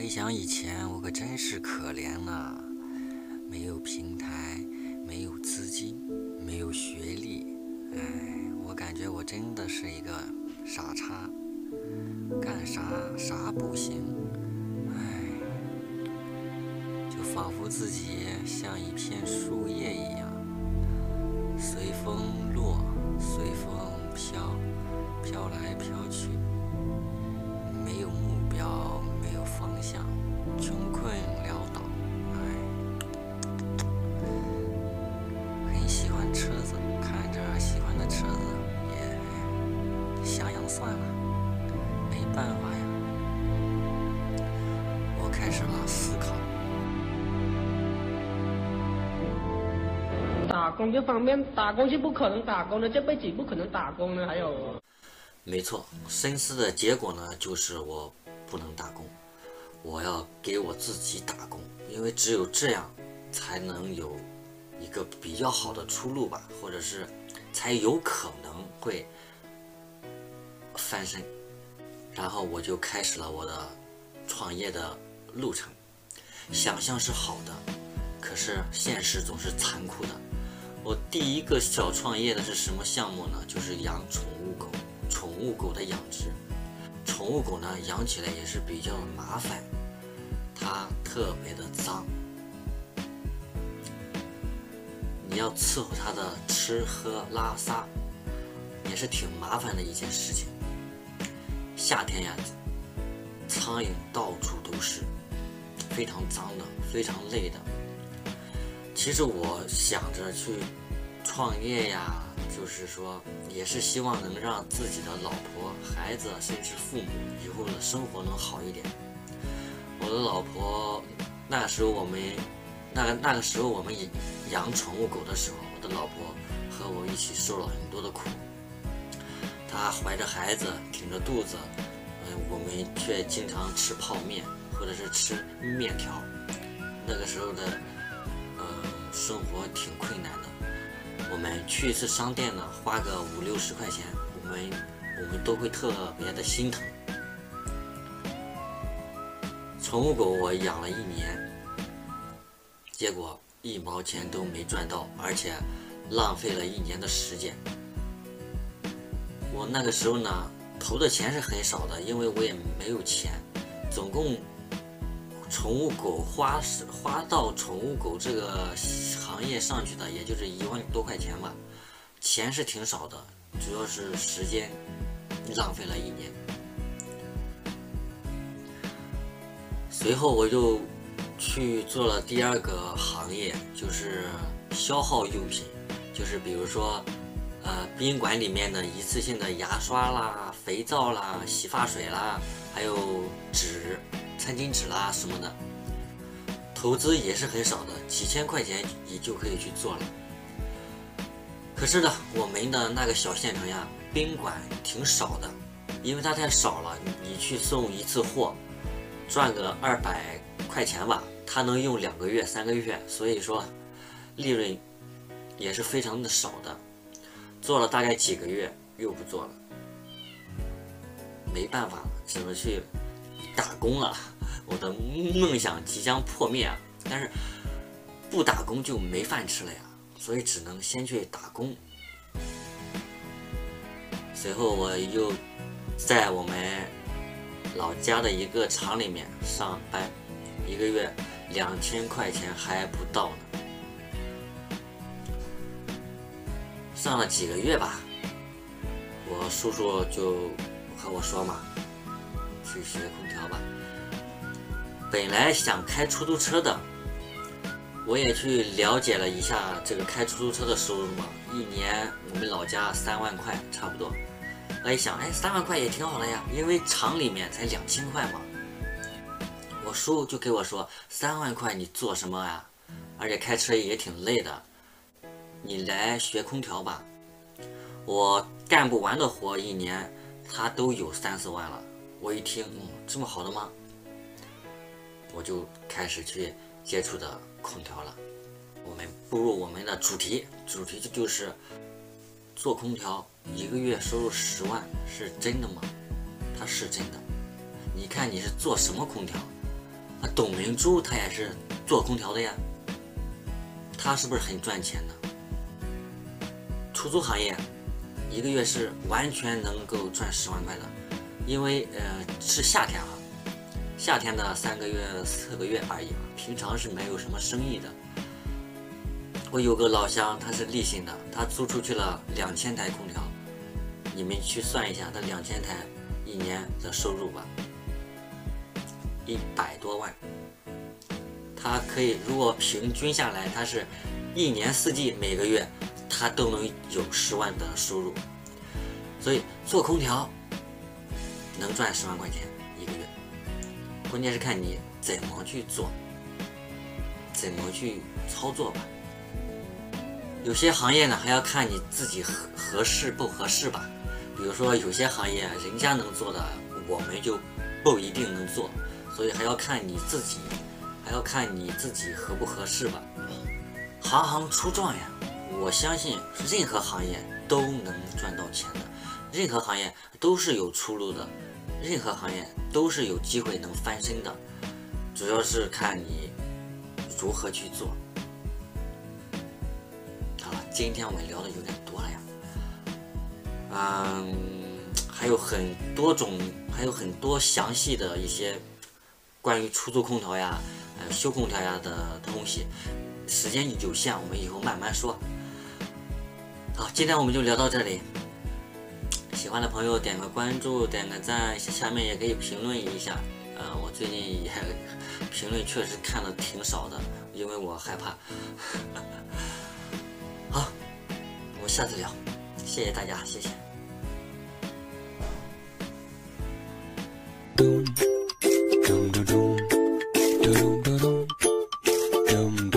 回想以前，我可真是可怜呐，没有平台，没有资金，没有学历，哎，我感觉我真的是一个傻叉，干啥啥不行，哎，就仿佛自己像一片树叶一样，随风落，随风飘，飘来飘去，没有目标，没有方向，穷困潦倒。哎，很喜欢车子，看着喜欢的车子，也想想算了，没办法呀。我开始了思考。打工这方面，打工是不可能打工的，这辈子不可能打工的。还有，没错，深思的结果呢，就是我不能打工，我要给我自己打工，因为只有这样，才能有一个比较好的出路吧，或者是才有可能会翻身。然后我就开始了我的创业的路程。想象是好的，可是现实总是残酷的。我第一个小创业的是什么项目呢？就是养宠物狗，宠物狗的养殖。宠物狗呢，养起来也是比较麻烦，它特别的脏，你要伺候它的吃喝拉撒，也是挺麻烦的一件事情。夏天呀，苍蝇到处都是，非常脏的，非常累的。其实我想着去创业呀，就是说也是希望能让自己的老婆、孩子甚至父母以后的生活能好一点。我的老婆那个时候我们养宠物狗的时候，我的老婆和我一起受了很多的苦。她怀着孩子，挺着肚子，我们却经常吃泡面或者是吃面条。那个时候的生活挺困难的。我们去一次商店呢，花个50-60块钱，我们都会特别的心疼。宠物狗我养了1年，结果1毛钱都没赚到，而且浪费了1年的时间。我那个时候呢，投的钱是很少的，因为我也没有钱，总共宠物狗花到宠物狗这个行业上去的，也就是1万多块钱吧，钱是挺少的，主要是时间浪费了1年。随后我就去做了第2个行业，就是消耗用品，就是比如说宾馆里面的一次性的牙刷啦、肥皂啦、洗发水啦，还有纸、餐巾纸啦什么的，投资也是很少的，几千块钱也就可以去做了。可是呢，我们的那个小县城呀，宾馆挺少的，因为它太少了，你去送一次货，赚个200块钱吧，它能用2个月、3个月，所以说利润也是非常的少的。做了大概几个月又不做了，没办法了，只能去打工了。我的梦想即将破灭啊！但是不打工就没饭吃了呀，所以只能先去打工。随后我又在我们老家的一个厂里面上班，1个月2000块钱还不到呢。上了几个月吧，我叔叔就和我说嘛，去学空调吧。本来想开出租车的，我也去了解了一下这个开出租车的收入嘛，一年我们老家3万块差不多。我一想，3万块也挺好的呀，因为厂里面才2000块嘛。我叔就给我说，3万块你做什么呀？而且开车也挺累的，你来学空调吧。我干不完的活1年，他都有3-4万了。我一听，这么好的吗？我就开始去接触的空调了。我们步入我们的主题就是做空调1个月收入10万，是真的吗？它是真的。你看你是做什么空调？董明珠她也是做空调的呀，她是不是很赚钱呢？出租行业一个月是完全能够赚10万块的，因为是夏天啊，夏天的3个月4个月而已，平常是没有什么生意的。我有个老乡，他是立信的，他租出去了2000台空调，你们去算一下，他2000台一年的收入吧，100多万。他可以，如果平均下来，他是1年4季每个月他都能有10万的收入。所以做空调能赚10万块钱一个月，关键是看你怎么去做，怎么去操作吧。有些行业呢还要看你自己合适不合适吧。比如说有些行业人家能做的，我们就不一定能做，所以还要看你自己，合不合适吧。行行出状元，我相信任何行业都能赚到钱的，任何行业都是有出路的，任何行业都是有机会能翻身的，主要是看你如何去做。好了，今天我们聊的有点多了呀，还有很多详细的一些关于出租空调呀、修空调呀的东西，时间有限，我们以后慢慢说。好，今天我们就聊到这里。喜欢的朋友点个关注，点个赞，下面也可以评论一下。我最近也评论确实看的挺少的，因为我害怕。好，我们下次聊，谢谢大家，谢谢。Dum dum dum dum dum dum dum